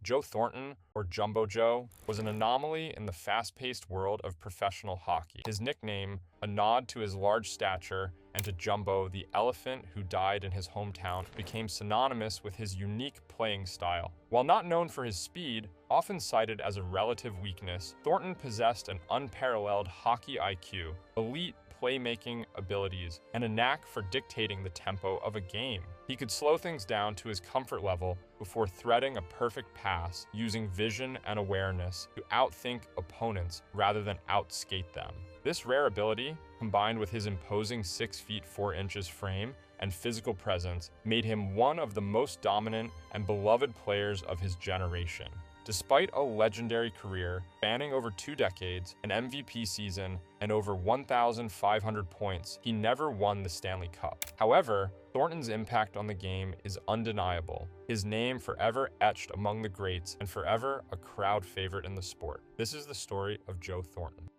Joe Thornton, or Jumbo Joe, was an anomaly in the fast-paced world of professional hockey. His nickname, a nod to his large stature and to Jumbo, the elephant who died in his hometown, became synonymous with his unique playing style. While not known for his speed, often cited as a relative weakness, Thornton possessed an unparalleled hockey IQ, elite playmaking abilities, and a knack for dictating the tempo of a game. He could slow things down to his comfort level before threading a perfect pass, using vision and awareness to outthink opponents rather than outskate them. This rare ability, combined with his imposing 6 feet 4 inches frame and physical presence, made him one of the most dominant and beloved players of his generation. Despite a legendary career spanning over 2 decades, an MVP season, and over 1,500 points, he never won the Stanley Cup. However, Thornton's impact on the game is undeniable, his name forever etched among the greats and forever a crowd favorite in the sport. This is the story of Joe Thornton.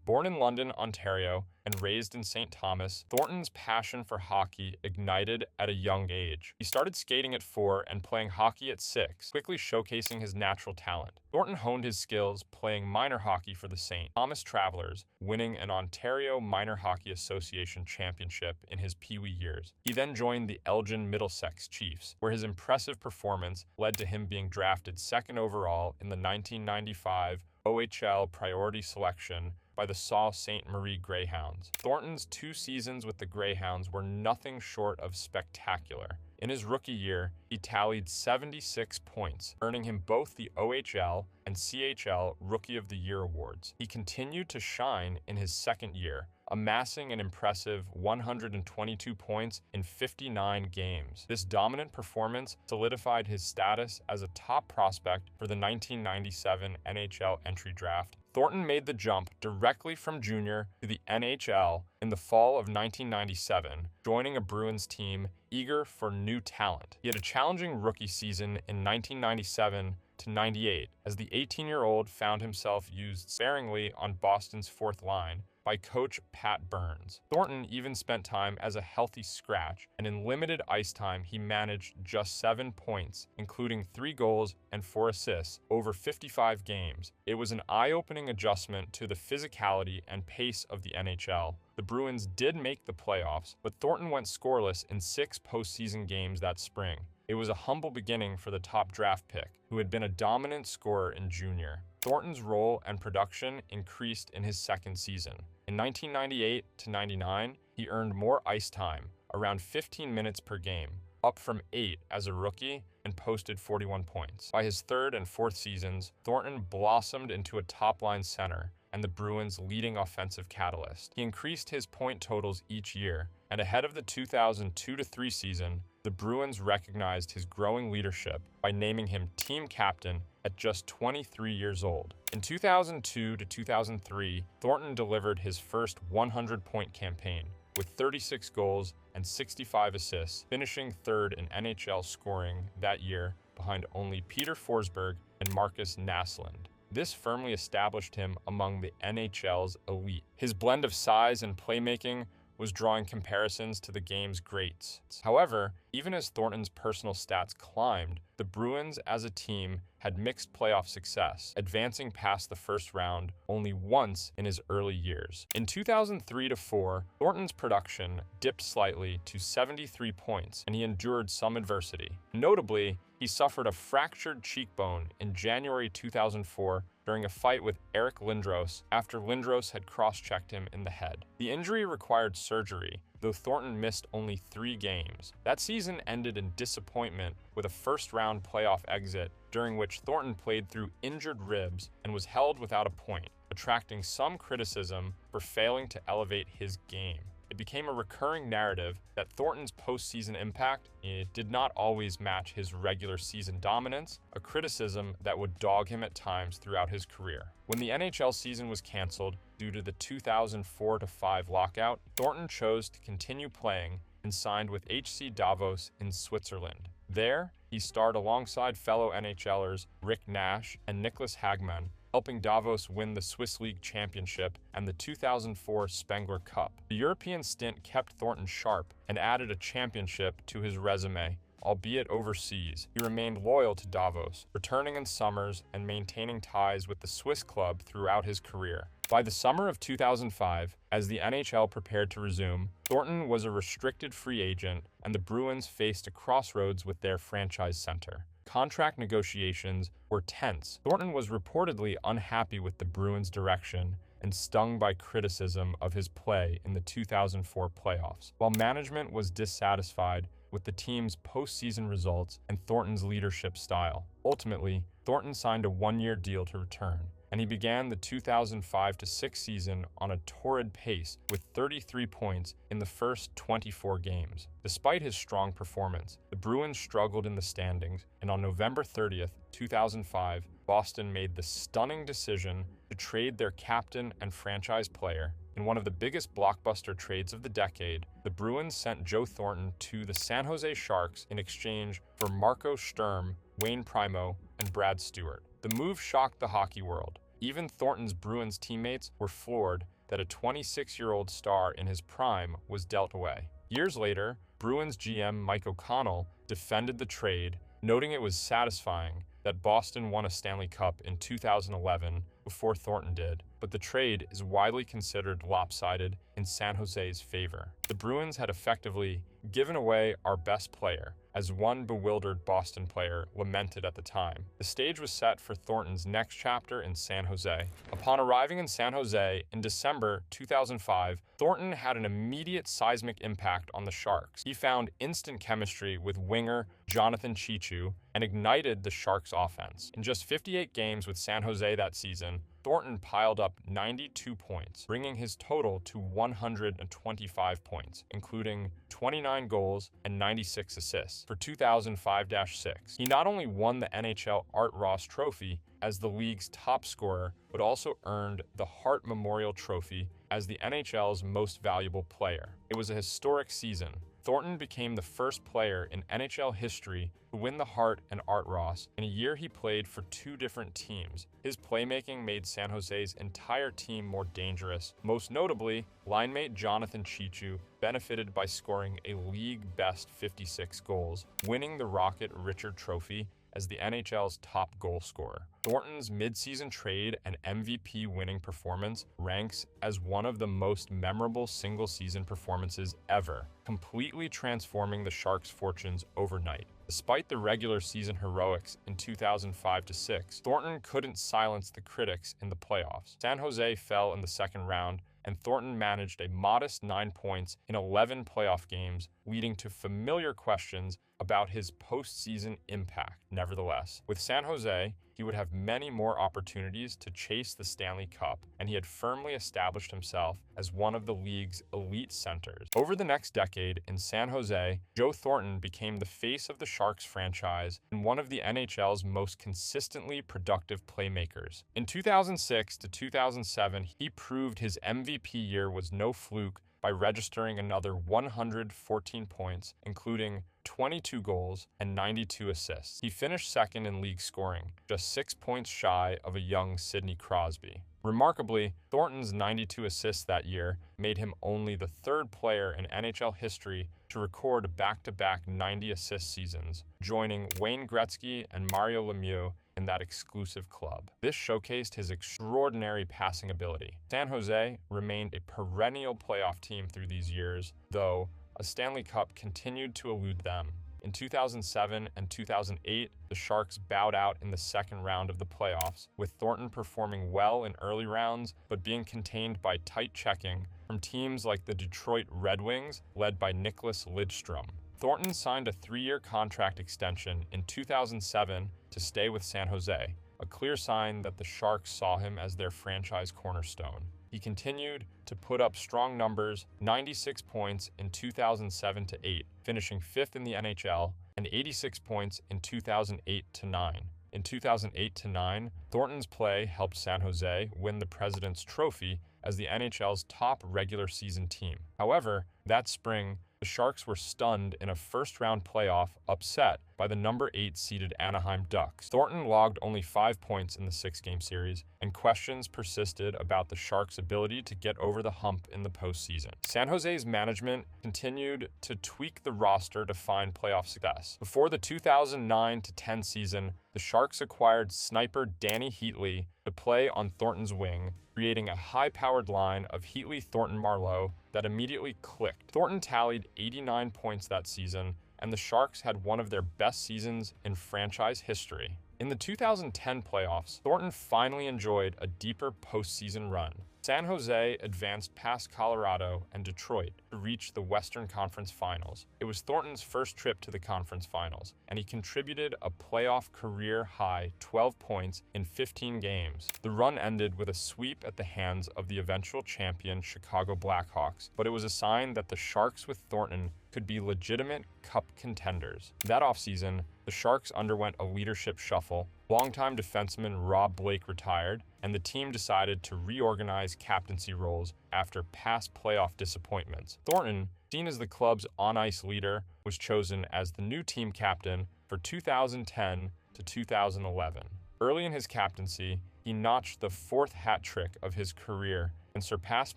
Born in London, Ontario, and raised in St. Thomas, Thornton's passion for hockey ignited at a young age. He started skating at 4 and playing hockey at 6, quickly showcasing his natural talent. Thornton honed his skills playing minor hockey for the St. Thomas Travelers, winning an Ontario Minor Hockey Association championship in his Pee-wee years. He then joined the Elgin Middlesex Chiefs, where his impressive performance led to him being drafted 2nd overall in the 1995 OHL priority selection by the Sault Ste. Marie Greyhounds. Thornton's 2 seasons with the Greyhounds were nothing short of spectacular. In his rookie year, he tallied 76 points, earning him both the OHL and CHL Rookie of the Year awards. He continued to shine in his 2nd year, amassing an impressive 122 points in 59 games. This dominant performance solidified his status as a top prospect for the 1997 NHL entry draft. Thornton made the jump directly from junior to the NHL in the fall of 1997, joining a Bruins team eager for new talent. He had a challenging rookie season in 1997 to 98, as the 18-year-old found himself used sparingly on Boston's 4th line by coach Pat Burns. Thornton even spent time as a healthy scratch, and in limited ice time, he managed just 7 points, including 3 goals and 4 assists over 55 games. It was an eye-opening adjustment to the physicality and pace of the NHL. The Bruins did make the playoffs, but Thornton went scoreless in 6 postseason games that spring. It was a humble beginning for the top draft pick, who had been a dominant scorer in junior. Thornton's role and production increased in his 2nd season. In 1998 to 99, he earned more ice time, around 15 minutes per game, up from 8 as a rookie, and posted 41 points. By his 3rd and 4th seasons, Thornton blossomed into a top-line center and the Bruins' leading offensive catalyst. He increased his point totals each year, and ahead of the 2002-03 season, the Bruins recognized his growing leadership by naming him team captain at just 23 years old. In 2002 to 2003, Thornton delivered his first 100-point campaign with 36 goals and 65 assists, finishing 3rd in NHL scoring that year behind only Peter Forsberg and Marcus Naslund. This firmly established him among the NHL's elite. His blend of size and playmaking was drawing comparisons to the game's greats. However, even as Thornton's personal stats climbed, the Bruins as a team had mixed playoff success, advancing past the first round only once in his early years. In 2003-04, Thornton's production dipped slightly to 73 points, and he endured some adversity. Notably, he suffered a fractured cheekbone in January 2004 during a fight with Eric Lindros after Lindros had cross-checked him in the head. The injury required surgery, though Thornton missed only 3 games. That season ended in disappointment with a first-round playoff exit, during which Thornton played through injured ribs and was held without a point, attracting some criticism for failing to elevate his game. It became a recurring narrative that Thornton's postseason impact did not always match his regular season dominance, a criticism that would dog him at times throughout his career. When the NHL season was canceled due to the 2004-05 lockout, Thornton chose to continue playing and signed with HC Davos in Switzerland. There, he starred alongside fellow NHLers Rick Nash and Nicklas Hagman, helping Davos win the Swiss League Championship and the 2004 Spengler Cup. The European stint kept Thornton sharp and added a championship to his resume, albeit overseas. He remained loyal to Davos, returning in summers and maintaining ties with the Swiss club throughout his career. By the summer of 2005, as the NHL prepared to resume, Thornton was a restricted free agent, and the Bruins faced a crossroads with their franchise center. Contract negotiations were tense. Thornton was reportedly unhappy with the Bruins' direction and stung by criticism of his play in the 2004 playoffs, while management was dissatisfied with the team's postseason results and Thornton's leadership style. Ultimately, Thornton signed a one-year deal to return, and he began the 2005-06 season on a torrid pace with 33 points in the first 24 games. Despite his strong performance, the Bruins struggled in the standings, and on November 30th, 2005, Boston made the stunning decision to trade their captain and franchise player. In one of the biggest blockbuster trades of the decade, the Bruins sent Joe Thornton to the San Jose Sharks in exchange for Marco Sturm, Wayne Primo, and Brad Stewart. The move shocked the hockey world. Even Thornton's Bruins teammates were floored that a 26-year-old star in his prime was dealt away. Years later, Bruins GM Mike O'Connell defended the trade, noting it was satisfying that Boston won a Stanley Cup in 2011 before Thornton did, but the trade is widely considered lopsided in San Jose's favor. The Bruins had effectively given away our best player, as one bewildered Boston player lamented at the time. The stage was set for Thornton's next chapter in San Jose. Upon arriving in San Jose in December 2005, Thornton had an immediate seismic impact on the Sharks. He found instant chemistry with winger Jonathan Cheechoo and ignited the Sharks' offense. In just 58 games with San Jose that season, Thornton piled up 92 points, bringing his total to 125 points, including 29 goals and 96 assists for 2005-06. He not only won the NHL Art Ross Trophy as the league's top scorer, but also earned the Hart Memorial Trophy as the NHL's most valuable player. It was a historic season. Thornton became the first player in NHL history to win the Hart and Art Ross in a year he played for two different teams. His playmaking made San Jose's entire team more dangerous. Most notably, linemate Jonathan Cheechoo benefited by scoring a league-best 56 goals, winning the Rocket Richard Trophy as the NHL's top goal scorer. Thornton's midseason trade and MVP winning performance ranks as one of the most memorable single-season performances ever, completely transforming the Sharks' fortunes overnight. Despite the regular season heroics in 2005-06, Thornton couldn't silence the critics in the playoffs. San Jose fell in the second round, and Thornton managed a modest 9 points in 11 playoff games, leading to familiar questions about his postseason impact. Nevertheless, with San Jose, he would have many more opportunities to chase the Stanley Cup, and he had firmly established himself as one of the league's elite centers. Over the next decade in San Jose, Joe Thornton became the face of the Sharks franchise and one of the NHL's most consistently productive playmakers. In 2006 to 2007, he proved his MVP year was no fluke by registering another 114 points, including 22 goals and 92 assists. He finished second in league scoring, just 6 points shy of a young Sidney Crosby. Remarkably, Thornton's 92 assists that year made him only the third player in NHL history to record back-to-back 90-assist seasons, joining Wayne Gretzky and Mario Lemieux in that exclusive club. This showcased his extraordinary passing ability. San Jose remained a perennial playoff team through these years, though a Stanley Cup continued to elude them. In 2007 and 2008, the Sharks bowed out in the second round of the playoffs, with Thornton performing well in early rounds but being contained by tight checking from teams like the Detroit Red Wings, led by Nicklas Lidstrom. Thornton signed a 3-year contract extension in 2007 to stay with San Jose, a clear sign that the Sharks saw him as their franchise cornerstone. He continued to put up strong numbers, 96 points in 2007-08, finishing 5th in the NHL, and 86 points in 2008-09. In 2008-09, Thornton's play helped San Jose win the President's Trophy as the NHL's top regular season team. However, That spring, the Sharks were stunned in a first-round playoff upset by the number 8 seeded Anaheim Ducks. Thornton logged only 5 points in the 6-game series, and questions persisted about the Sharks' ability to get over the hump in the postseason. San Jose's management continued to tweak the roster to find playoff success. Before the 2009-10 season, the Sharks acquired sniper Danny Heatley to play on Thornton's wing, creating a high-powered line of Heatley, Thornton, Marleau that immediately clicked. Thornton tallied 89 points that season, and the Sharks had one of their best seasons in franchise history. In the 2010 playoffs, Thornton finally enjoyed a deeper postseason run. San Jose advanced past Colorado and Detroit to reach the Western Conference Finals. It was Thornton's first trip to the conference finals, and he contributed a playoff career-high 12 points in 15 games. The run ended with a sweep at the hands of the eventual champion Chicago Blackhawks, but it was a sign that the Sharks with Thornton could be legitimate cup contenders. That offseason, the Sharks underwent a leadership shuffle. Longtime defenseman Rob Blake retired, and the team decided to reorganize captaincy roles after past playoff disappointments. Thornton, seen as the club's on-ice leader, was chosen as the new team captain for 2010 to 2011. Early in his captaincy, he notched the 4th hat trick of his career and surpassed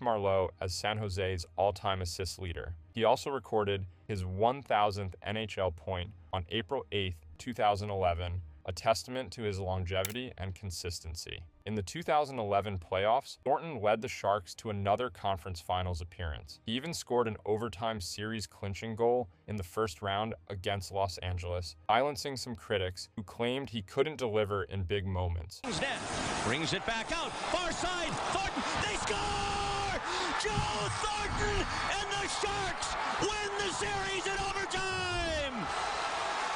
Marleau as San Jose's all-time assist leader. He also recorded his 1,000th NHL point on April 8, 2011, a testament to his longevity and consistency. In the 2011 playoffs, Thornton led the Sharks to another conference finals appearance. He even scored an overtime series clinching goal in the first round against Los Angeles, silencing some critics who claimed he couldn't deliver in big moments. Net brings it back out, far side, Thornton, they score! Joe Thornton and the Sharks win the series in overtime!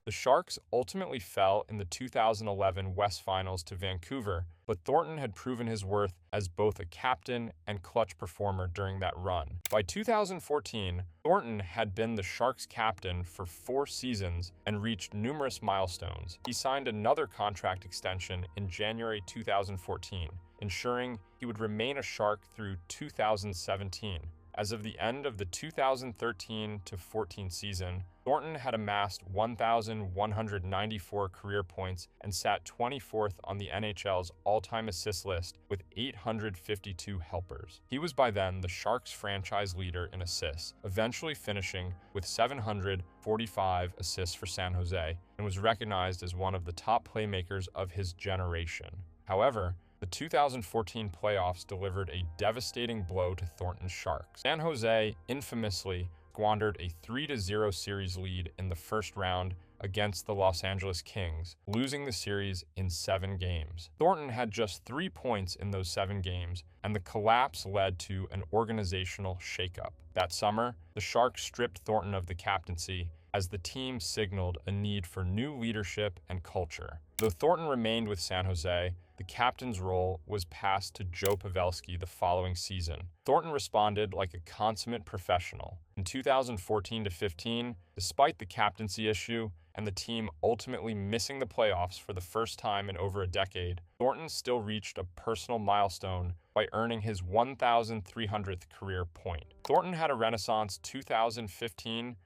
The Sharks ultimately fell in the 2011 West Finals to Vancouver, but Thornton had proven his worth as both a captain and clutch performer during that run. By 2014, Thornton had been the Sharks' captain for 4 seasons and reached numerous milestones. He signed another contract extension in January 2014, ensuring he would remain a Shark through 2017. As of the end of the 2013-14 season, Thornton had amassed 1,194 career points and sat 24th on the NHL's all-time assist list with 852 helpers. He was by then the Sharks' franchise leader in assists, eventually finishing with 745 assists for San Jose, and was recognized as one of the top playmakers of his generation. However, the 2014 playoffs delivered a devastating blow to Thornton's Sharks. San Jose infamously squandered a 3-0 series lead in the first round against the Los Angeles Kings, losing the series in 7 games. Thornton had just 3 points in those 7 games, and the collapse led to an organizational shakeup. That summer, the Sharks stripped Thornton of the captaincy as the team signaled a need for new leadership and culture. Though Thornton remained with San Jose, the captain's role was passed to Joe Pavelski the following season. Thornton responded like a consummate professional. In 2014-15, despite the captaincy issue and the team ultimately missing the playoffs for the first time in over a decade, Thornton still reached a personal milestone by earning his 1,300th career point. Thornton had a renaissance 2015-16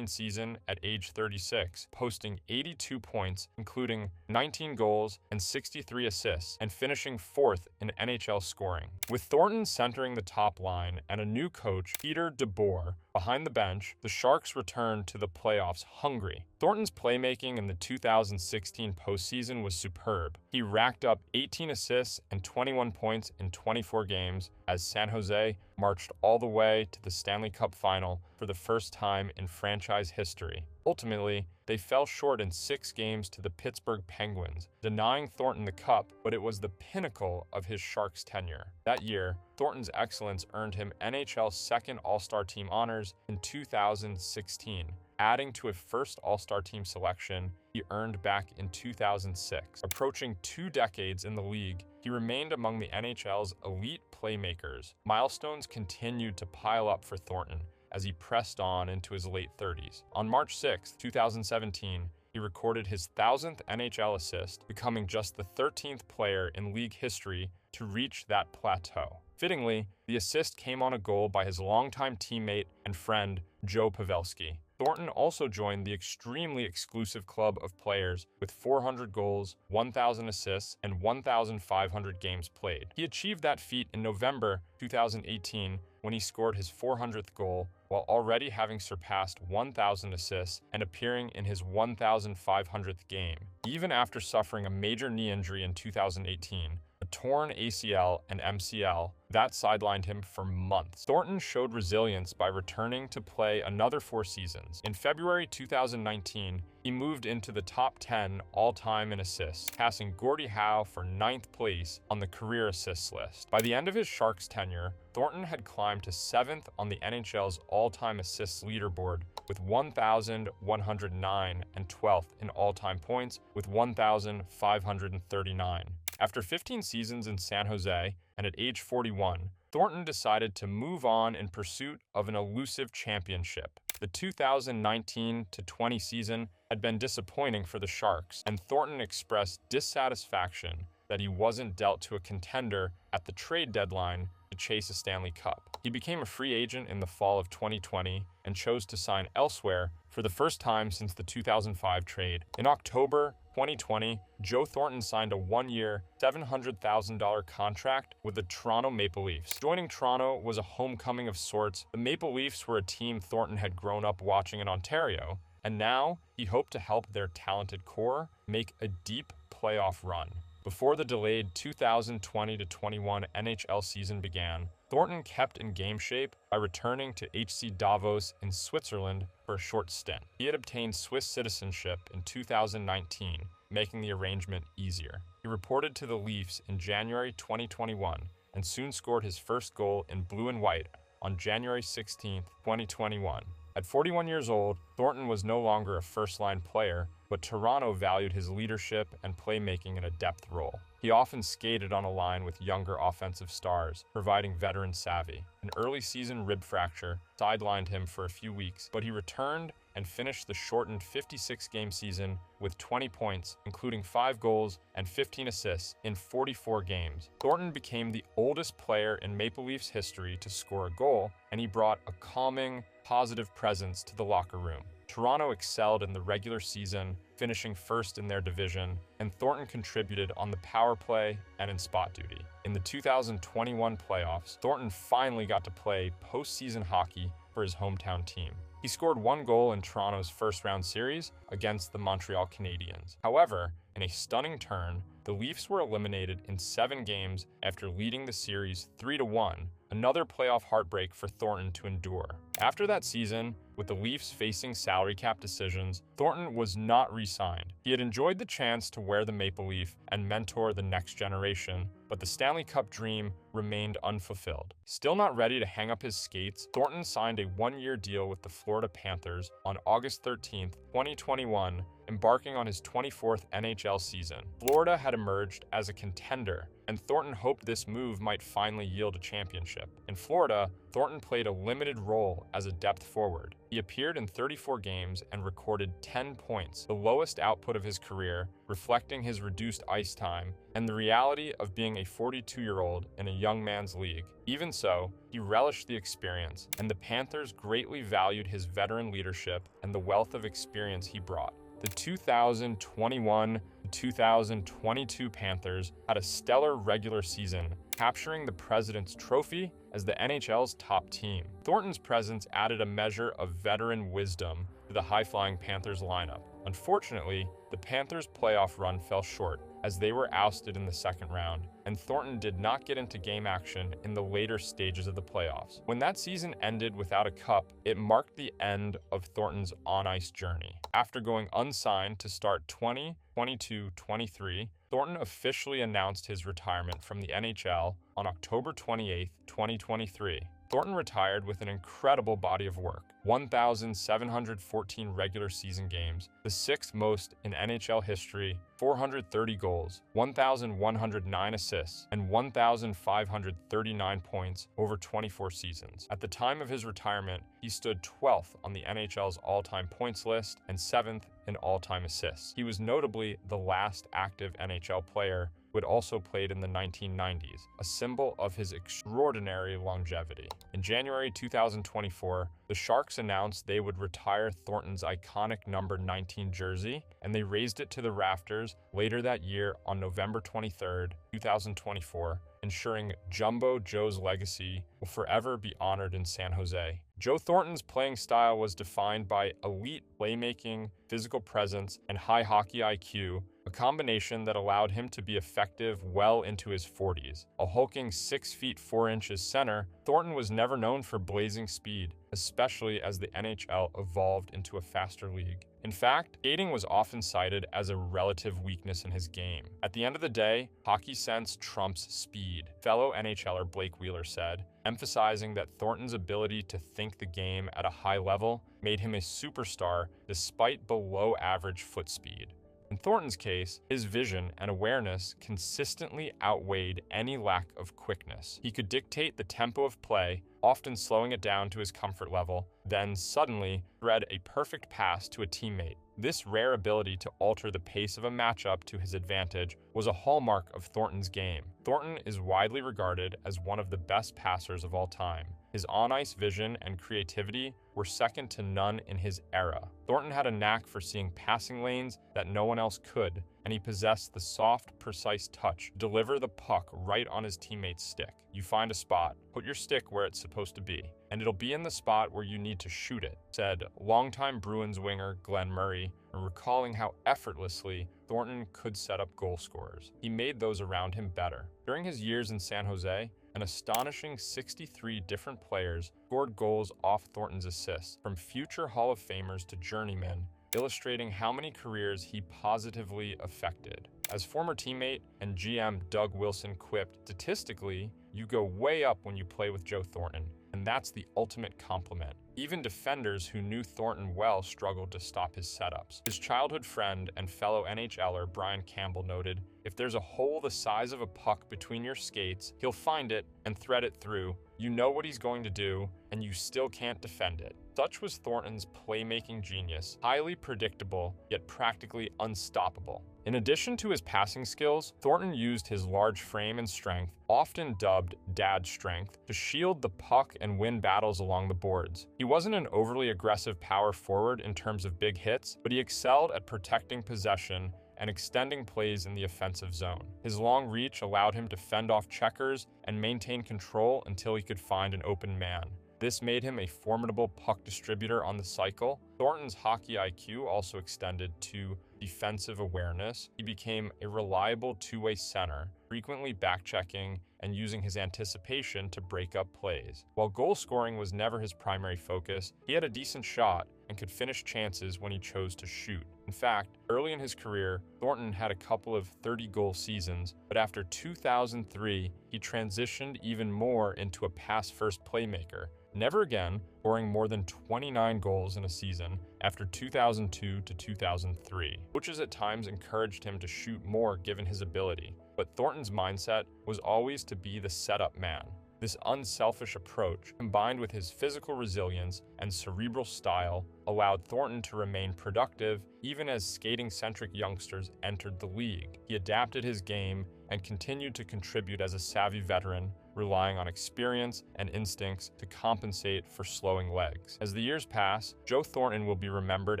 season at age 36, posting 82 points, including 19 goals and 63 assists, and finishing 4th in NHL scoring. With Thornton centering the top line and a new coach, Peter DeBoer, behind the bench, the Sharks returned to the playoffs hungry. Thornton's playmaking in the 2016 postseason was superb. He racked up 18 assists and 21 points in 24 games as San Jose marched all the way to the Stanley Cup final for the first time in franchise history. Ultimately, they fell short in 6 games to the Pittsburgh Penguins, denying Thornton the cup, but it was the pinnacle of his Sharks tenure. That year, Thornton's excellence earned him NHL's second All-Star team honors in 2016, adding to a first All-Star team selection he earned back in 2006. Approaching 2 decades in the league, he remained among the NHL's elite playmakers. Milestones continued to pile up for Thornton as he pressed on into his late 30s. On March 6, 2017, he recorded his 1,000th NHL assist, becoming just the 13th player in league history to reach that plateau. Fittingly, the assist came on a goal by his longtime teammate and friend, Joe Pavelski. Thornton also joined the extremely exclusive club of players with 400 goals, 1,000 assists, and 1,500 games played. He achieved that feat in November 2018 when he scored his 400th goal, while already having surpassed 1,000 assists and appearing in his 1,500th game. Even after suffering a major knee injury in 2018, a torn ACL and MCL, that sidelined him for months. Thornton showed resilience by returning to play another 4 seasons. In February 2019, he moved into the top 10 all-time in assists, passing Gordie Howe for 9th place on the career assists list. By the end of his Sharks tenure, Thornton had climbed to 7th on the NHL's all-time assists leaderboard with 1,109 and 12th in all-time points with 1,539. After 15 seasons in San Jose and at age 41, Thornton decided to move on in pursuit of an elusive championship. The 2019-20 season had been disappointing for the Sharks, and Thornton expressed dissatisfaction that he wasn't dealt to a contender at the trade deadline to chase a Stanley Cup. He became a free agent in the fall of 2020 and chose to sign elsewhere for the first time since the 2005 trade. In October 2020, Joe Thornton signed a 1-year, $700,000 contract with the Toronto Maple Leafs. Joining Toronto was a homecoming of sorts. The Maple Leafs were a team Thornton had grown up watching in Ontario, and now he hoped to help their talented core make a deep playoff run. Before the delayed 2020-21 NHL season began, Thornton kept in game shape by returning to HC Davos in Switzerland for a short stint. He had obtained Swiss citizenship in 2019, making the arrangement easier. He reported to the Leafs in January 2021 and soon scored his first goal in blue and white on January 16, 2021. At 41 years old, Thornton was no longer a first-line player, but Toronto valued his leadership and playmaking in a depth role. He often skated on a line with younger offensive stars, providing veteran savvy. An early season rib fracture sidelined him for a few weeks, but he returned and finished the shortened 56-game season with 20 points, including 5 goals and 15 assists in 44 games. Thornton became the oldest player in Maple Leafs history to score a goal, and he brought a calming, positive presence to the locker room. Toronto excelled in the regular season, finishing first in their division, and Thornton contributed on the power play and in spot duty. In the 2021 playoffs, Thornton finally got to play postseason hockey for his hometown team. He scored 1 goal in Toronto's first-round series against the Montreal Canadiens. However, in a stunning turn, the Leafs were eliminated in 7 games after leading the series 3-1, another playoff heartbreak for Thornton to endure. After that season, with the Leafs facing salary cap decisions, Thornton was not re-signed. He had enjoyed the chance to wear the maple leaf and mentor the next generation, but the Stanley Cup dream remained unfulfilled. Still not ready to hang up his skates, Thornton signed a 1-year deal with the Florida Panthers on August 13, 2021, embarking on his 24th NHL season. Florida had emerged as a contender, and Thornton hoped this move might finally yield a championship. In Florida, Thornton played a limited role as a depth forward. He appeared in 34 games and recorded 10 points, the lowest output of his career, reflecting his reduced ice time and the reality of being a 42-year-old in a young man's league. Even so, he relished the experience, and the Panthers greatly valued his veteran leadership and the wealth of experience he brought. The 2021-2022 Panthers had a stellar regular season, capturing the President's Trophy as the NHL's top team. Thornton's presence added a measure of veteran wisdom to the high-flying Panthers lineup. Unfortunately, the Panthers' playoff run fell short as they were ousted in the second round, and Thornton did not get into game action in the later stages of the playoffs. When that season ended without a cup, it marked the end of Thornton's on-ice journey. After going unsigned to start 2022-23, Thornton officially announced his retirement from the NHL on October 28, 2023. Thornton retired with an incredible body of work, 1,714 regular season games, the 6th most in NHL history, 430 goals, 1,109 assists, and 1,539 points over 24 seasons. At the time of his retirement, he stood 12th on the NHL's all-time points list and 7th in all-time assists. He was notably the last active NHL player who had also played in the 1990s, a symbol of his extraordinary longevity. In January 2024, the Sharks announced they would retire Thornton's iconic number 19 jersey, and they raised it to the rafters later that year on November 23, 2024, ensuring Jumbo Joe's legacy will forever be honored in San Jose. Joe Thornton's playing style was defined by elite playmaking, physical presence, and high hockey IQ, a combination that allowed him to be effective well into his 40s. A hulking 6 feet 4 inches center, Thornton was never known for blazing speed, especially as the NHL evolved into a faster league. In fact, skating was often cited as a relative weakness in his game. At the end of the day, hockey sense trumps speed, fellow NHLer Blake Wheeler said, emphasizing that Thornton's ability to think the game at a high level made him a superstar despite below-average foot speed. In Thornton's case, his vision and awareness consistently outweighed any lack of quickness. He could dictate the tempo of play, often slowing it down to his comfort level, then suddenly thread a perfect pass to a teammate. This rare ability to alter the pace of a matchup to his advantage was a hallmark of Thornton's game. Thornton is widely regarded as one of the best passers of all time. His on-ice vision and creativity were second to none in his era. Thornton had a knack for seeing passing lanes that no one else could, and he possessed the soft, precise touch to deliver the puck right on his teammate's stick. You find a spot, put your stick where it's supposed to be, and it'll be in the spot where you need to shoot it, said longtime Bruins winger Glenn Murray, recalling how effortlessly Thornton could set up goal scorers. He made those around him better. During his years in San Jose, an astonishing 63 different players scored goals off Thornton's assists, from future Hall of Famers to journeymen, illustrating how many careers he positively affected. As former teammate and GM Doug Wilson quipped, statistically, you go way up when you play with Joe Thornton, and that's the ultimate compliment. Even defenders who knew Thornton well struggled to stop his setups. His childhood friend and fellow NHLer Brian Campbell noted, "If there's a hole the size of a puck between your skates, he'll find it and thread it through. You know what he's going to do, and you still can't defend it." Such was Thornton's playmaking genius, highly predictable, yet practically unstoppable. In addition to his passing skills, Thornton used his large frame and strength, often dubbed dad strength, to shield the puck and win battles along the boards. He wasn't an overly aggressive power forward in terms of big hits, but he excelled at protecting possession and extending plays in the offensive zone. His long reach allowed him to fend off checkers and maintain control until he could find an open man. This made him a formidable puck distributor on the cycle. Thornton's hockey IQ also extended to defensive awareness. He became a reliable two-way center, frequently backchecking and using his anticipation to break up plays. While goal scoring was never his primary focus, he had a decent shot and could finish chances when he chose to shoot. In fact, early in his career, Thornton had a couple of 30-goal seasons, but after 2003, he transitioned even more into a pass-first playmaker, never again scoring more than 29 goals in a season after 2002 to 2003. Coaches at times encouraged him to shoot more given his ability, but Thornton's mindset was always to be the setup man. This unselfish approach, combined with his physical resilience and cerebral style, allowed Thornton to remain productive even as skating-centric youngsters entered the league. He adapted his game and continued to contribute as a savvy veteran, relying on experience and instincts to compensate for slowing legs. As the years pass, Joe Thornton will be remembered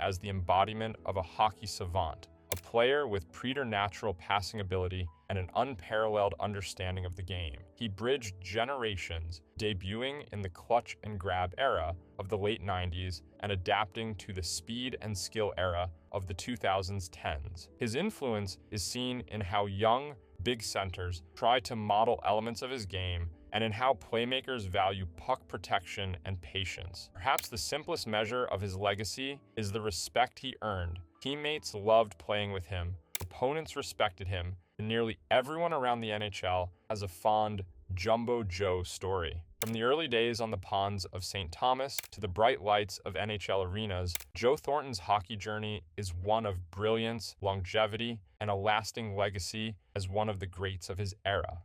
as the embodiment of a hockey savant, a player with preternatural passing ability and an unparalleled understanding of the game. He bridged generations, debuting in the clutch and grab era of the late 90s and adapting to the speed and skill era of the 2010s. His influence is seen in how young, big centers try to model elements of his game and in how playmakers value puck protection and patience. Perhaps the simplest measure of his legacy is the respect he earned. Teammates loved playing with him, opponents respected him, and nearly everyone around the NHL has a fond Jumbo Joe story. From the early days on the ponds of St. Thomas to the bright lights of NHL arenas, Joe Thornton's hockey journey is one of brilliance, longevity, and a lasting legacy as one of the greats of his era.